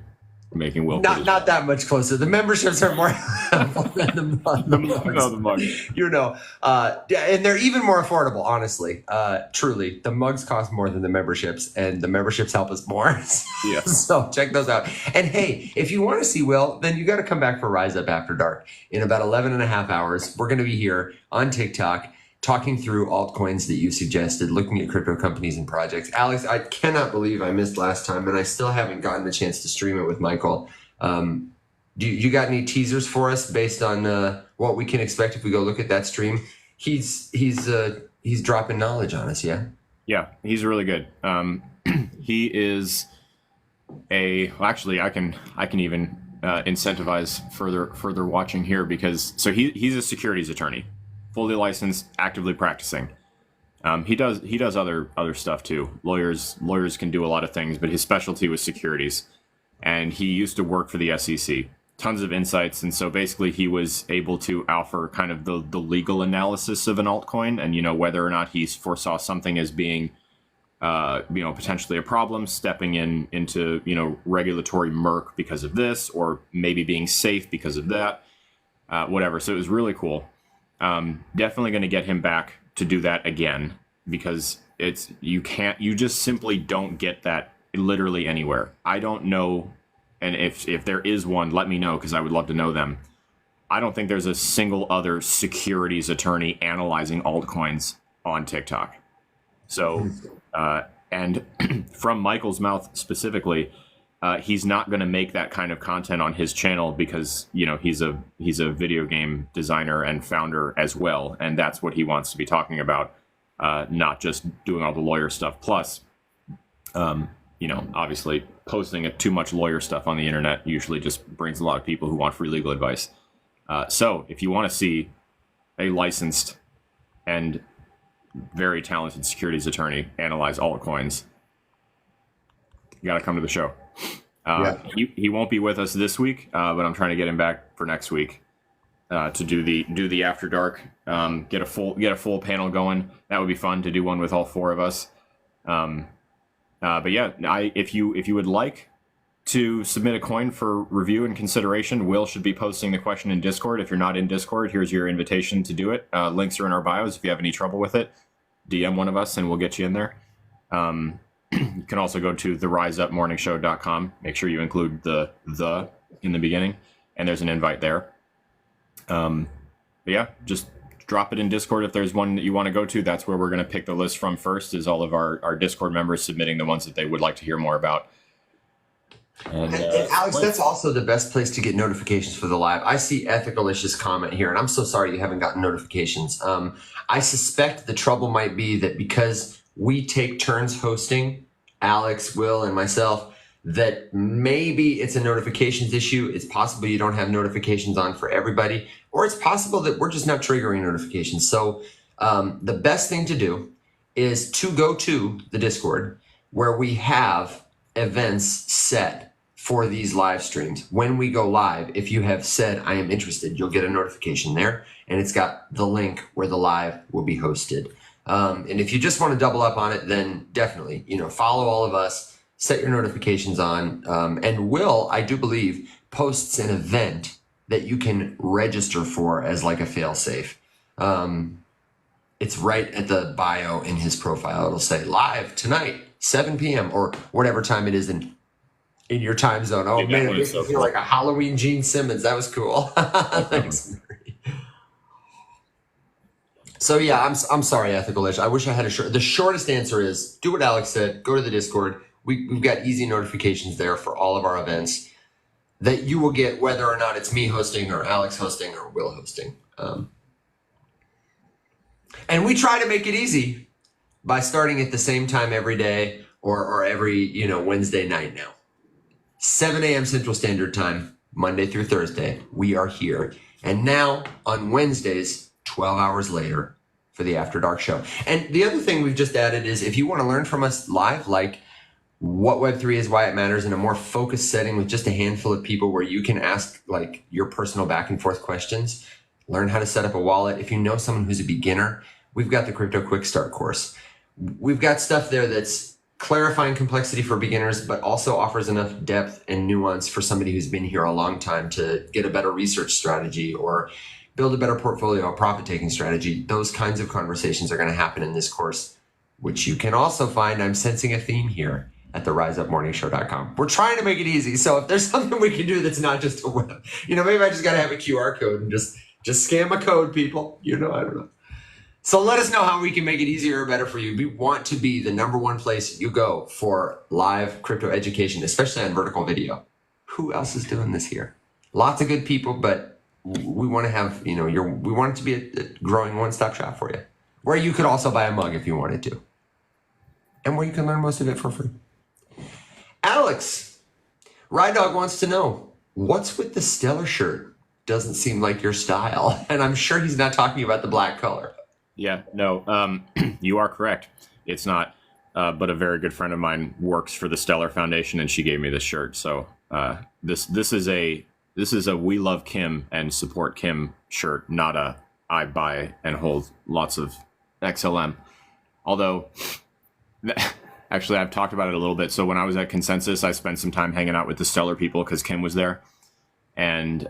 making Will.
Not that much closer. The memberships are more than the mug. You know, and they're even more affordable, honestly. Truly, the mugs cost more than the memberships, and the memberships help us more.
Yeah.
So check those out. And hey, if you want to see Will, then you got to come back for Rise Up After Dark in about 11 and a half hours. We're going to be here on TikTok, talking through altcoins that you suggested, looking at crypto companies and projects. Alex, I cannot believe I missed last time, and I still haven't gotten a chance to stream it with Michael. Do you got any teasers for us based on what we can expect if we go look at that stream? He's dropping knowledge on us, yeah?
Yeah, he's really good. He is actually, I can even incentivize further watching here, because he's a securities attorney, fully licensed, actively practicing. He does other stuff too. Lawyers can do a lot of things, but his specialty was securities, and he used to work for the SEC. Tons of insights, and so basically he was able to offer kind of the legal analysis of an altcoin, and whether or not he foresaw something as being potentially a problem, stepping into regulatory murk because of this, or maybe being safe because of that, whatever. So it was really cool. Definitely going to get him back to do that again, because you just simply don't get that literally anywhere. I don't know, and if there is one, let me know, because I would love to know them. I don't think there's a single other securities attorney analyzing altcoins on TikTok. So, and from Michael's mouth specifically, he's not going to make that kind of content on his channel, because he's a video game designer and founder as well, and that's what he wants to be talking about, not just doing all the lawyer stuff. Plus, obviously posting too much lawyer stuff on the internet usually just brings a lot of people who want free legal advice. So if you want to see a licensed and very talented securities attorney analyze altcoins, you got to come to the show. He won't be with us this week, but I'm trying to get him back for next week to do the After Dark, get a full panel going. That would be fun to do one with all four of us. But yeah, if you would like to submit a coin for review and consideration, Will should be posting the question in Discord. If you're not in Discord, here's your invitation to do it. Links are in our bios. If you have any trouble with it, DM one of us and we'll get you in there. You can also go to theriseupmorningshow.com. Make sure you include the in the beginning, and there's an invite there. But yeah, just drop it in Discord if there's one that you want to go to. That's where we're going to pick the list from first, is all of our Discord members submitting the ones that they would like to hear more about.
And Alex, that's also the best place to get notifications for the live. I see Ethicalicious comment here, and I'm so sorry you haven't gotten notifications. I suspect the trouble might be that because we take turns hosting, Alex, Will, and myself, that maybe it's a notifications issue. It's possible you don't have notifications on for everybody, or it's possible that we're just not triggering notifications. So the best thing to do is to go to the Discord, where we have events set for these live streams. When we go live, if you have said, I am interested, you'll get a notification there, and it's got the link where the live will be hosted. And if you just want to double up on it, then definitely, follow all of us, set your notifications on. And Will, I do believe, posts an event that you can register for as like a fail-safe. It's right at the bio in his profile. It'll say live tonight, 7 p.m. or whatever time it is in your time zone. Oh, man, it makes me feel like a Halloween Gene Simmons. That was cool. Thanks. So yeah, I'm sorry, Ethical Edge. I wish I had the shortest answer is do what Alex said. Go to the Discord. We've got easy notifications there for all of our events that you will get, whether or not it's me hosting or Alex hosting or Will hosting. And we try to make it easy by starting at the same time every day or every Wednesday night now. 7 a.m. Central Standard Time, Monday through Thursday. We are here. And now on Wednesdays, 12 hours later for the After Dark show. And the other thing we've just added is if you want to learn from us live, like what Web3 is, why it matters in a more focused setting with just a handful of people where you can ask like your personal back and forth questions, learn how to set up a wallet. If you know someone who's a beginner, we've got the Crypto Quick Start course. We've got stuff there that's clarifying complexity for beginners, but also offers enough depth and nuance for somebody who's been here a long time to get a better research strategy or build a better portfolio, a profit-taking strategy. Those kinds of conversations are going to happen in this course, which you can also find. I'm sensing a theme here at the riseupmorningshow.com. We're trying to make it easy. So if there's something we can do that's not just a web, maybe I just got to have a QR code and just scan a code, people. I don't know. So let us know how we can make it easier or better for you. We want to be the #1 place you go for live crypto education, especially on vertical video. Who else is doing this here? Lots of good people, but we want to have, we want it to be a growing one-stop shop for you, where you could also buy a mug if you wanted to, and where you can learn most of it for free. Alex, Ride Dog wants to know, what's with the Stellar shirt? Doesn't seem like your style. And I'm sure he's not talking about the black color.
Yeah, no, you are correct. It's not, but a very good friend of mine works for the Stellar Foundation, and she gave me this shirt. So this is a We Love Kim and Support Kim shirt, not a I buy and hold lots of XLM. Although, actually, I've talked about it a little bit. So when I was at Consensus, I spent some time hanging out with the Stellar people because Kim was there, and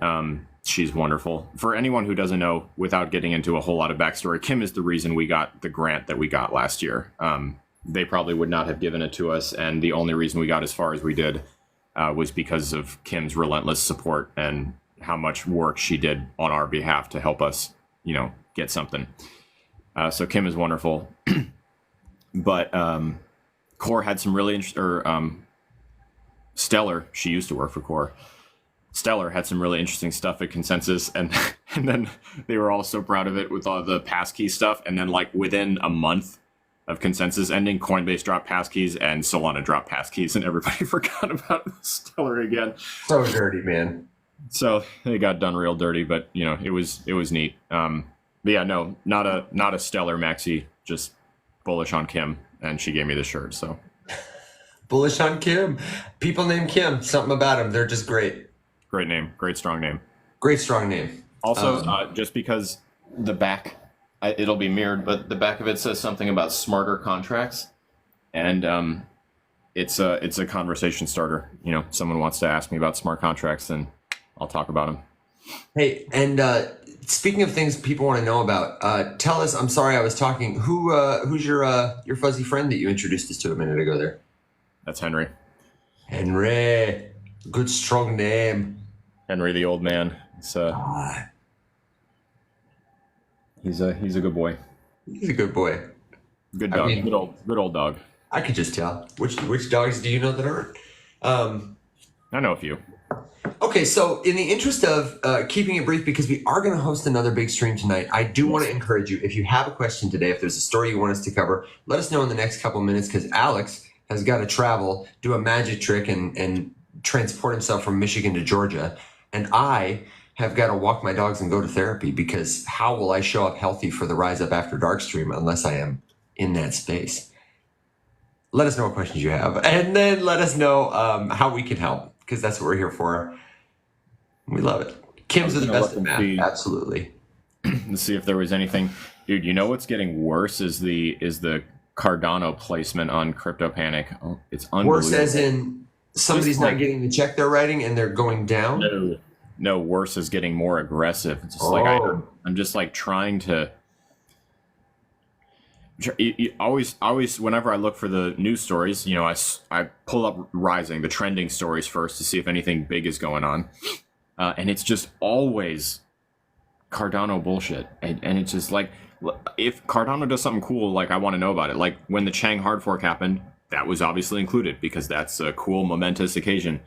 she's wonderful. For anyone who doesn't know, without getting into a whole lot of backstory, Kim is the reason we got the grant that we got last year. They probably would not have given it to us, and the only reason we got as far as we did was because of Kim's relentless support and how much work she did on our behalf to help us, get something. So Kim is wonderful. But Core had some really Stellar, she used to work for Core. Stellar had some really interesting stuff at Consensus, and then they were all so proud of it with all the passkey stuff. And then, like, within a month of Consensus ending, Coinbase dropped passkeys and Solana dropped passkeys, and everybody forgot about Stellar again.
So dirty, man.
So they got done real dirty, but it was neat. But yeah, no, not a Stellar maxi, just bullish on Kim, and she gave me the shirt. So
bullish on Kim. People named Kim. Something about them. They're just great.
Great name. Great strong name.
Great strong name.
Also, just because the back, it'll be mirrored, but the back of it says something about smarter contracts, and it's a conversation starter. Someone wants to ask me about smart contracts, then I'll talk about them.
Hey, and speaking of things people want to know about, tell us. I'm sorry, I was talking. Who's your fuzzy friend that you introduced us to a minute ago there?
That's Henry.
Henry, good strong name.
Henry, the old man. It's he's a good boy.
He's a good boy.
Good dog. Good old dog.
I could just tell. Which dogs do you know that aren't?
I know a few.
Okay, so in the interest of keeping it brief, because we are going to host another big stream tonight, I do want to encourage you, if you have a question today, if there's a story you want us to cover, let us know in the next couple minutes, because Alex has got to travel, do a magic trick, and transport himself from Michigan to Georgia. And I have got to walk my dogs and go to therapy, because how will I show up healthy for the Rise Up After Dark stream unless I am in that space? Let us know what questions you have, and then let us know how we can help, because that's what we're here for. We love it. Kim's are the best at math. Absolutely.
Let's see if there was anything. Dude, what's getting worse is the Cardano placement on CryptoPanic. Oh, it's unbelievable.
Worse as in somebody's not getting the check they're writing and they're going down?
No, worse is getting more aggressive. It's just I'm just like trying to. Always, whenever I look for the news stories, I pull up Rising, the trending stories first to see if anything big is going on. And it's just always Cardano bullshit. And it's just like, if Cardano does something cool, like I want to know about it. Like when the Chang hard fork happened, that was obviously included because that's a cool, momentous occasion.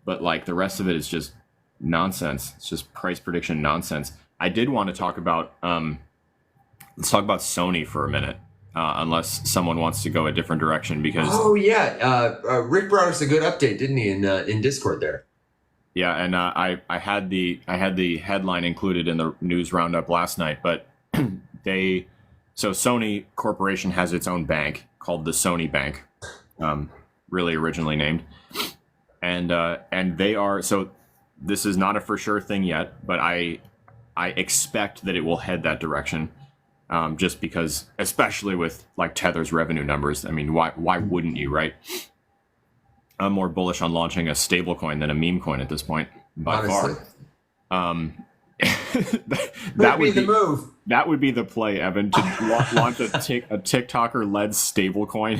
But like the rest of it is just nonsense. It's just price prediction nonsense. I did want to talk about let's talk about Sony for a minute, unless someone wants to go a different direction because
Oh yeah, Rick brought us a good update, didn't he, in Discord there?
yeah, and I had the headline included in the news roundup last night, but so Sony Corporation has its own bank called the Sony Bank, really originally named, and they are so this is not a for sure thing yet, but I expect that it will head that direction, just because, especially with like Tether's revenue numbers. I mean, why wouldn't you, right? I'm more bullish on launching a stablecoin than a meme coin at this point, by
Honestly.
far.
That would be the move.
That would be the play, Evan, to launch a TikToker-led stablecoin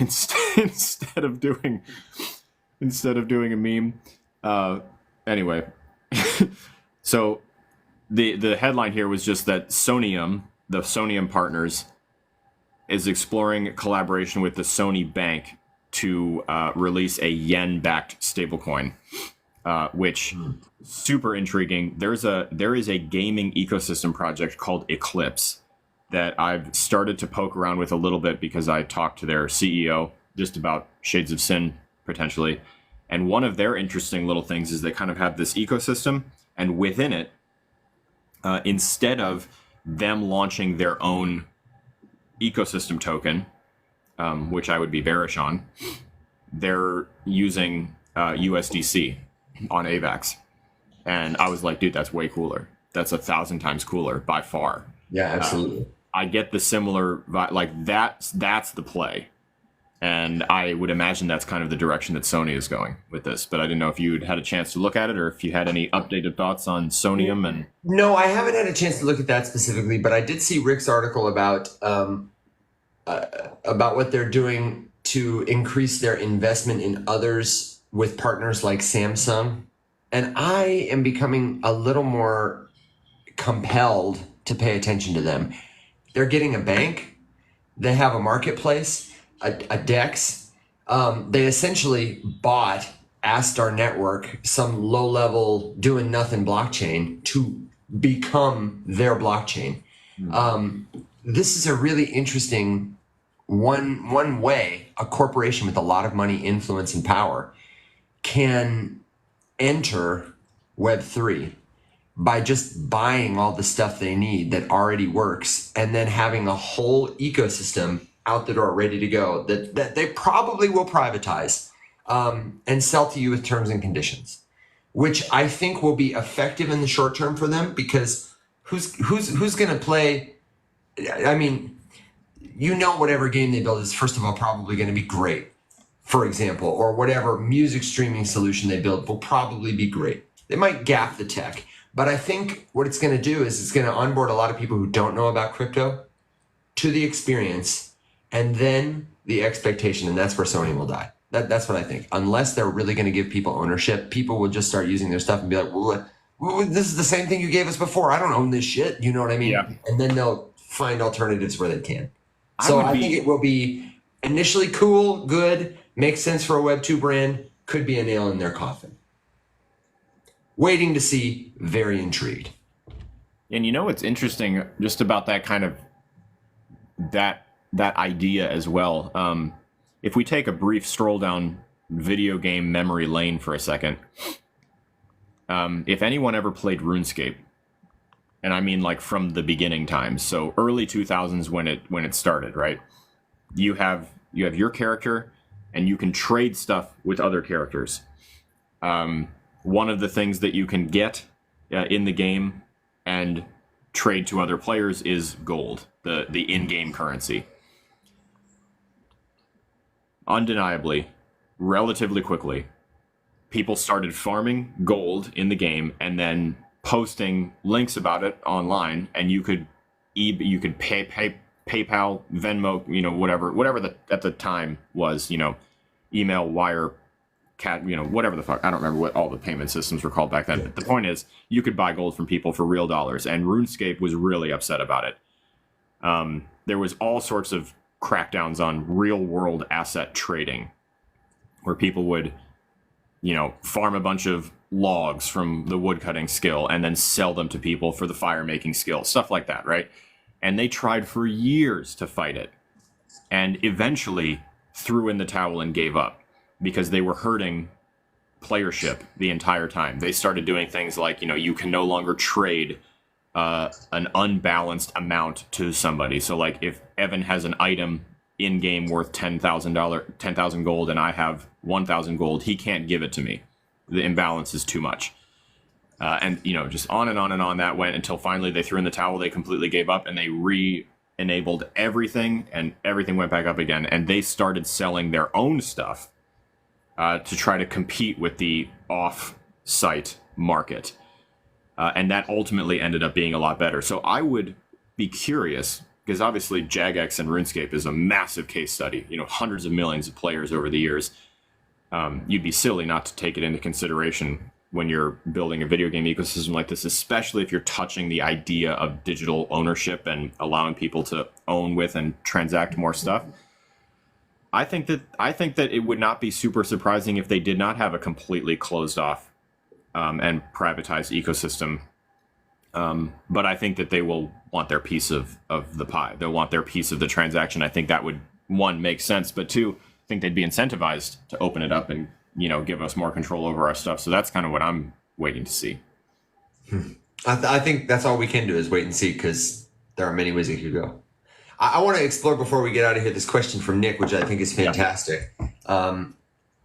instead of doing a meme. Anyway, so the headline here was just that Sonium, the Sonium partners, is exploring collaboration with the Sony Bank to release a yen-backed stablecoin, which super intriguing. There is a gaming ecosystem project called Eclipse that I've started to poke around with a little bit because I talked to their CEO just about Shades of Sin potentially, and one of their interesting little things is they kind of have this ecosystem, and within it, instead of them launching their own ecosystem token, which I would be bearish on, they're using USDC on AVAX. And I was like, dude, that's way cooler. That's 1,000 times cooler by far.
Yeah, absolutely.
I get the similar, like that's the play. And I would imagine that's kind of the direction that Sony is going with this. But I didn't know if you'd had a chance to look at it or if you had any updated thoughts on Sonium. And
No, I haven't had a chance to look at that specifically, but I did see Rick's article about what they're doing to increase their investment in others with partners like Samsung. And I am becoming a little more compelled to pay attention to them. They're getting a bank. They have a marketplace, a DEX. They essentially bought Astar Network, some low-level doing nothing blockchain, to become their blockchain. This is a really interesting one way a corporation with a lot of money, influence, and power can enter Web3 by just buying all the stuff they need that already works and then having a whole ecosystem out the door ready to go that they probably will privatize and sell to you with terms and conditions, which I think will be effective in the short term for them, because who's going to play? I mean, whatever game they build is first of all probably going to be great, for example, or whatever music streaming solution they build will probably be great. They might gap the tech, but I think what it's going to do is it's going to onboard a lot of people who don't know about crypto to the experience and then the expectation, and that's where Sony will die. That's what I think. Unless they're really going to give people ownership, people will just start using their stuff and be like, well, this is the same thing you gave us before. I don't own this shit. You know what I mean?
Yeah.
And then they'll find alternatives where they can. So I think it will be initially cool, good, makes sense for a Web2 brand, could be a nail in their coffin. Waiting to see, very intrigued.
And what's interesting just about that kind of that idea as well. If we take a brief stroll down video game memory lane for a second, if anyone ever played RuneScape, and I mean like from the beginning times, so early 2000s when it started, right? You have your character, and you can trade stuff with other characters. One of the things that you can get in the game and trade to other players is gold, the in-game currency. Undeniably, relatively quickly, people started farming gold in the game and then posting links about it online, and you could pay PayPal, Venmo, whatever at the time was, email, wire, cat, whatever the fuck. I don't remember what all the payment systems were called back then. But the point is, you could buy gold from people for real dollars, and RuneScape was really upset about it. there was all sorts of crackdowns on real world asset trading, where people would, farm a bunch of logs from the woodcutting skill and then sell them to people for the fire making skill, stuff like that, right? And they tried for years to fight it, and eventually threw in the towel and gave up because they were hurting playership the entire time. They started doing things like, you can no longer trade an unbalanced amount to somebody. So like if Evan has an item in game worth $10,000 gold, and I have 1,000 gold, he can't give it to me. The imbalance is too much. And just on and on and on that went until finally they threw in the towel. They completely gave up and they re-enabled everything, and everything went back up again. And they started selling their own stuff to try to compete with the off-site market. And that ultimately ended up being a lot better. So I would be curious, because obviously Jagex and RuneScape is a massive case study, hundreds of millions of players over the years. You'd be silly not to take it into consideration when you're building a video game ecosystem like this, especially if you're touching the idea of digital ownership and allowing people to own with and transact more stuff. I think that it would not be super surprising if they did not have a completely closed off and privatized ecosystem. But I think that they will want their piece of the pie. They'll want their piece of the transaction. I think that would, one, make sense, but two, I think they'd be incentivized to open it up and give us more control over our stuff. So that's kind of what I'm waiting to see.
I think that's all we can do is wait and see, because there are many ways it could go. I want to explore, before we get out of here, this question from Nick, which I think is fantastic. Yeah.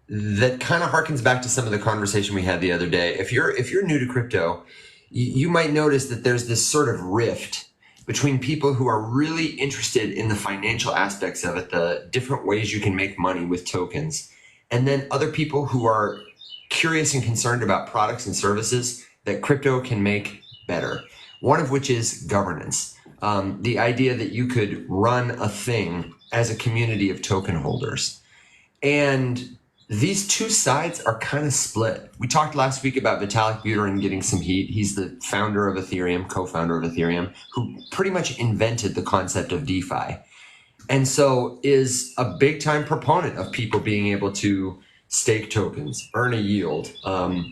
That kind of harkens back to some of the conversation we had the other day. If you're new to crypto, you might notice that there's this sort of rift between people who are really interested in the financial aspects of it, the different ways you can make money with tokens, and then other people who are curious and concerned about products and services that crypto can make better. One of which is governance. The idea that you could run a thing as a community of token holders. And these two sides are kind of split. We talked last week about Vitalik Buterin getting some heat. He's the founder of Ethereum, co-founder of Ethereum, who pretty much invented the concept of DeFi. And so is a big time proponent of people being able to stake tokens, earn a yield,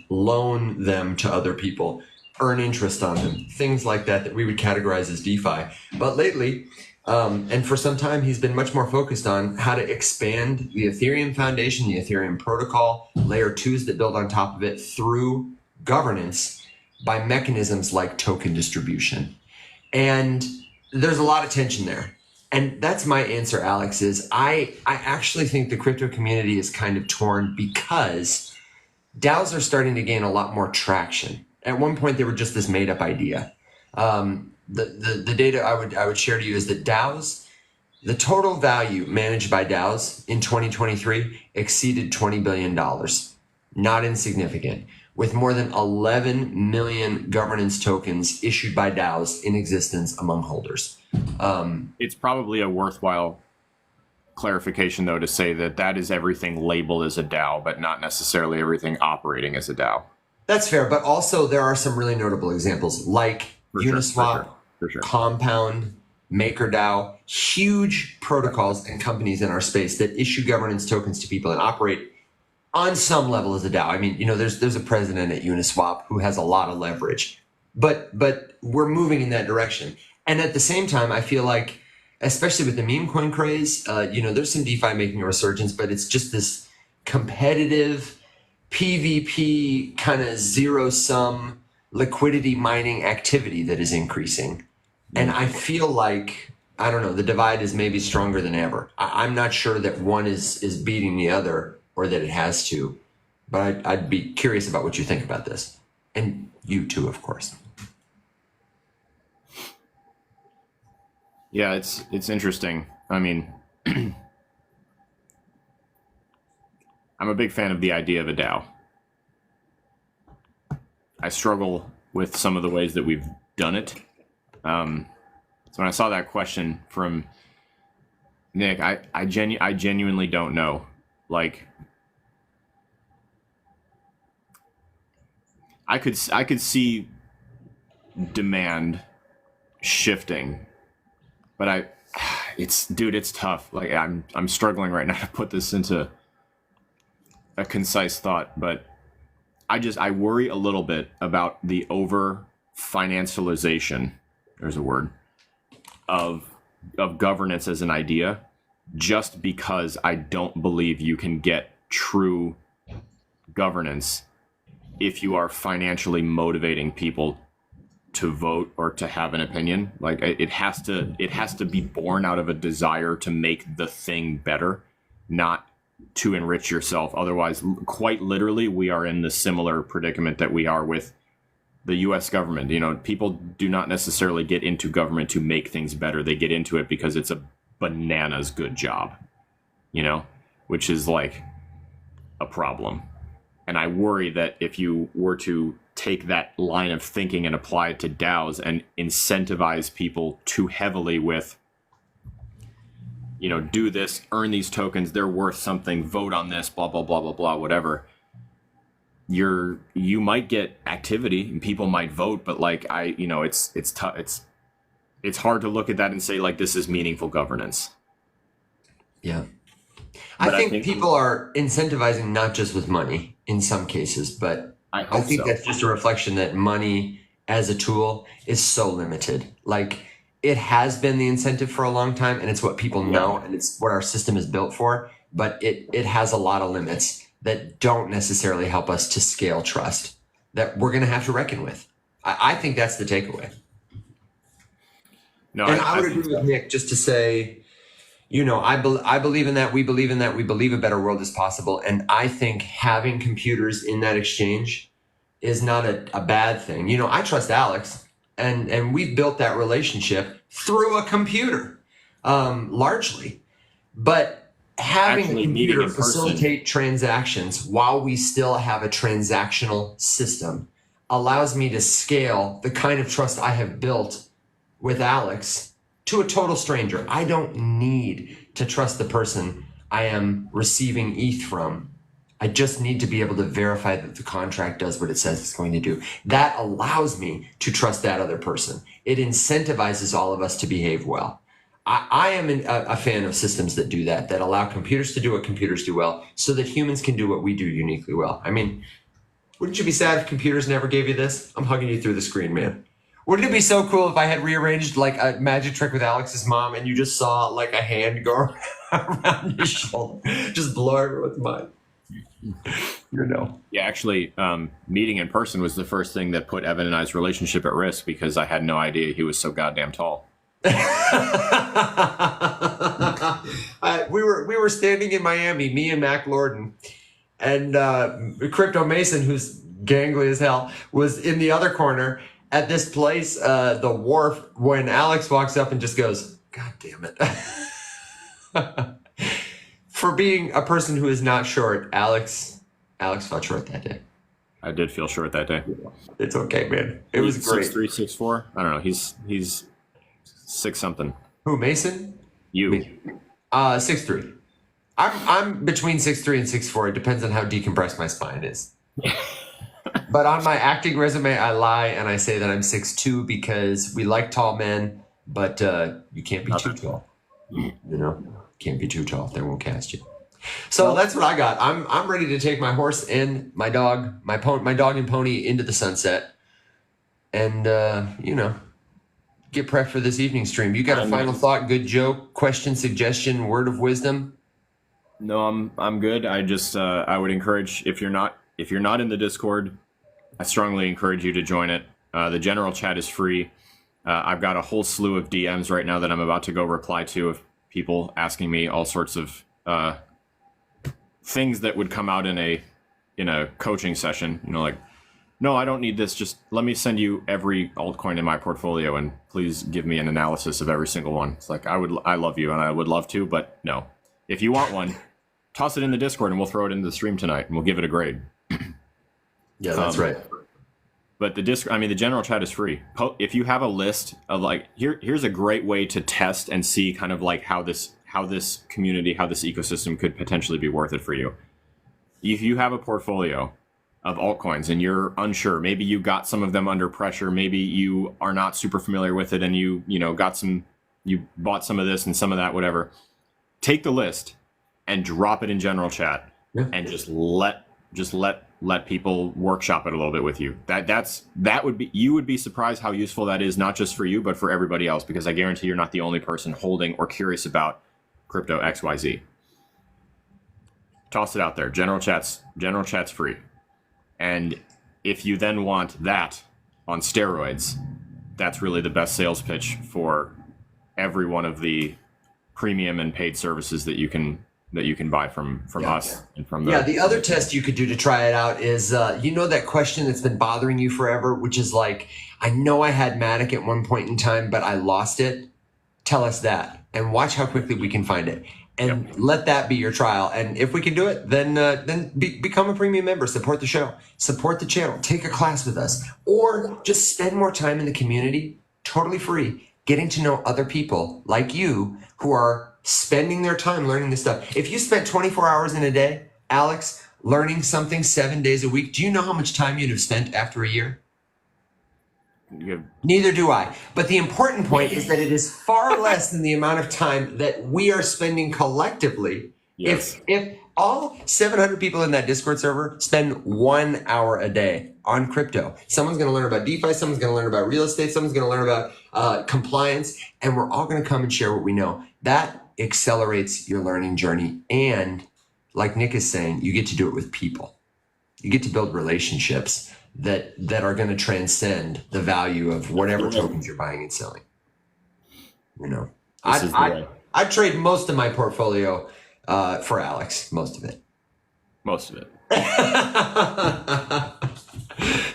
loan them to other people, earn interest on them, things like that we would categorize as DeFi. But lately, and for some time, he's been much more focused on how to expand the Ethereum Foundation, the Ethereum protocol, layer 2s that build on top of it through governance by mechanisms like token distribution. And there's a lot of tension there. And that's my answer, Alex, is I actually think the crypto community is kind of torn because DAOs are starting to gain a lot more traction. At one point, they were just this made up idea. The data I would share to you is that DAOs, the total value managed by DAOs in 2023 exceeded $20 billion. Not insignificant, with more than 11 million governance tokens issued by DAOs in existence among holders.
It's probably a worthwhile clarification, though, to say that is everything labeled as a DAO, but not necessarily everything operating as a DAO.
That's fair, but also there are some really notable examples like Uniswap,
for sure.
Compound, MakerDAO, huge protocols and companies in our space that issue governance tokens to people and operate on some level as a DAO. I mean, there's a president at Uniswap who has a lot of leverage, but we're moving in that direction. And at the same time, I feel like, especially with the meme coin craze, there's some DeFi making a resurgence, but it's just this competitive PvP kind of zero-sum liquidity mining activity that is increasing. And I feel like, I don't know, the divide is maybe stronger than ever. I'm not sure that one is beating the other or that it has to, but I'd be curious about what you think about this. And you too, of course.
Yeah, it's interesting. I mean, I'm a big fan of the idea of a DAO. I struggle with some of the ways that we've done it. So when I saw that question from Nick, I genuinely don't know. Like, I could see demand shifting But it's tough. Like I'm struggling right now to put this into a concise thought, but I worry a little bit about the over financialization, there's a word, of governance as an idea, just because I don't believe you can get true governance if you are financially motivating people to vote or to have an opinion. Like it has to be born out of a desire to make the thing better, not to enrich yourself. Otherwise, quite literally, we are in the similar predicament that we are with the US government. You know, people do not necessarily get into government to make things better. They get into it because it's a bananas good job, you know, which is like a problem. And I worry that if you were to take that line of thinking and apply it to DAOs and incentivize people too heavily with, you know, do this, earn these tokens, they're worth something, vote on this, blah, blah, blah, blah, blah, whatever. You might get activity and people might vote, but like it's tough. It's hard to look at that and say like this is meaningful governance.
Yeah. I think people are incentivizing not just with money in some cases, but I think so. That's just a reflection that money as a tool is so limited. Like it has been the incentive for a long time, and it's what people know, and it's what our system is built for, but it has a lot of limits that don't necessarily help us to scale trust that we're going to have to reckon with. I think that's the takeaway. No, and I would agree with Nick just to say, you know, I believe in that. We believe in that. We believe a better world is possible. And I think having computers in that exchange is not a bad thing. You know, I trust Alex, and we've built that relationship through a computer, largely. But having a computer facilitate transactions while we still have a transactional system allows me to scale the kind of trust I have built with Alex to a total stranger. I don't need to trust the person I am receiving ETH from. I just need to be able to verify that the contract does what it says it's going to do. That allows me to trust that other person. It incentivizes all of us to behave well. I am a fan of systems that do that allow computers to do what computers do well so that humans can do what we do uniquely well. I mean, wouldn't you be sad if computers never gave you this? I'm hugging you through the screen, man. Wouldn't it be so cool if I had rearranged like a magic trick with Alex's mom and you just saw like a hand go around your shoulder, just blow everyone's mind? You know.
Yeah, actually, meeting in person was the first thing that put Evan and I's relationship at risk because I had no idea he was so goddamn tall.
We were standing in Miami, me and Mac Lorden, and Crypto Mason, who's gangly as hell, was in the other corner at this place, the wharf, when Alex walks up and just goes, "God damn it!" For being a person who is not short, Alex felt short that day.
I did feel short that day.
It's okay, man. It was great.
6'3", 6'4". I don't know. He's 6 something.
Who, Mason?
You.
6'3". I'm between 6'3" and 6'4". It depends on how decompressed my spine is. But on my acting resume, I lie and I say that I'm 6'2" because we like tall men, but you can't be too tall. You know, can't be too tall. They won't cast you. So that's what I got. I'm ready to take my horse and my dog, my dog and pony into the sunset, and you know, get prepped for this evening stream. You got a final thought, good joke, question, suggestion, word of wisdom?
No, I'm good. I just I would encourage, if you're not in the Discord, I strongly encourage you to join it. The general chat is free. I've got a whole slew of DMs right now that I'm about to go reply to of people asking me all sorts of things that would come out in a coaching session. You know, like, no, I don't need this. Just let me send you every altcoin in my portfolio and please give me an analysis of every single one. It's like, I love you and I would love to, but no. If you want one, toss it in the Discord and we'll throw it into the stream tonight and we'll give it a grade.
Yeah, that's right.
But the general chat is free. If you have a list of like, here's a great way to test and see kind of like how this community, how this ecosystem could potentially be worth it for you. If you have a portfolio of altcoins and you're unsure, maybe you got some of them under pressure, maybe you are not super familiar with it and you got some you bought some of this and some of that, whatever. Take the list and drop it in general chat, and just let people workshop it a little bit with you. You would be surprised how useful that is, not just for you, but for everybody else, because I guarantee you're not the only person holding or curious about crypto XYZ. Toss it out there. General chat's free. And if you then want that on steroids, that's really the best sales pitch for every one of the premium and paid services that you can buy from us and from
the other test you could do to try it out is that question that's been bothering you forever, which is like, I know I had Matic at one point in time, but I lost it. Tell us that and watch how quickly we can find it. And let that be your trial. And if we can do it, then become a premium member. Support the show. Support the channel. Take a class with us. Or just spend more time in the community, totally free, getting to know other people like you who are spending their time learning this stuff. If you spent 24 hours in a day, Alex, learning something 7 days a week, do you know how much time you'd have spent after a year? Neither do I. But the important point is that it is far less than the amount of time that we are spending collectively. Yes. If all 700 people in that Discord server spend 1 hour a day on crypto, someone's going to learn about DeFi, someone's going to learn about real estate, someone's going to learn about compliance, and we're all going to come and share what we know. That accelerates your learning journey. And like Nick is saying, you get to do it with people. You get to build relationships that are going to transcend the value of whatever tokens you're buying and selling. I'd trade most of my portfolio for Alex. Most of it.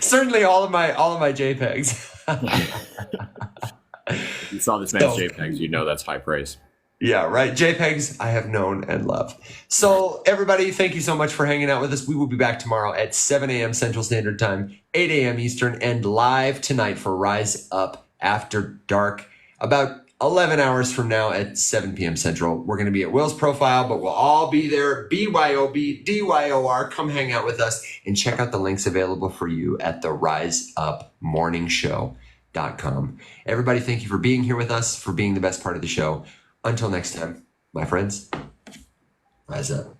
Certainly all of my JPEGs.
If you saw this man's JPEGs, you know that's high praise.
Yeah, right. JPEGs I have known and loved. So everybody, thank you so much for hanging out with us. We will be back tomorrow at 7 a.m. Central Standard Time, 8 a.m. Eastern, and live tonight for Rise Up After Dark, about 11 hours from now at 7 p.m. Central. We're going to be at Will's profile, but we'll all be there. BYOB, DYOR. Come hang out with us and check out the links available for you at the riseupmorningshow.com. Everybody, thank you for being here with us, for being the best part of the show. Until next time, my friends, rise up.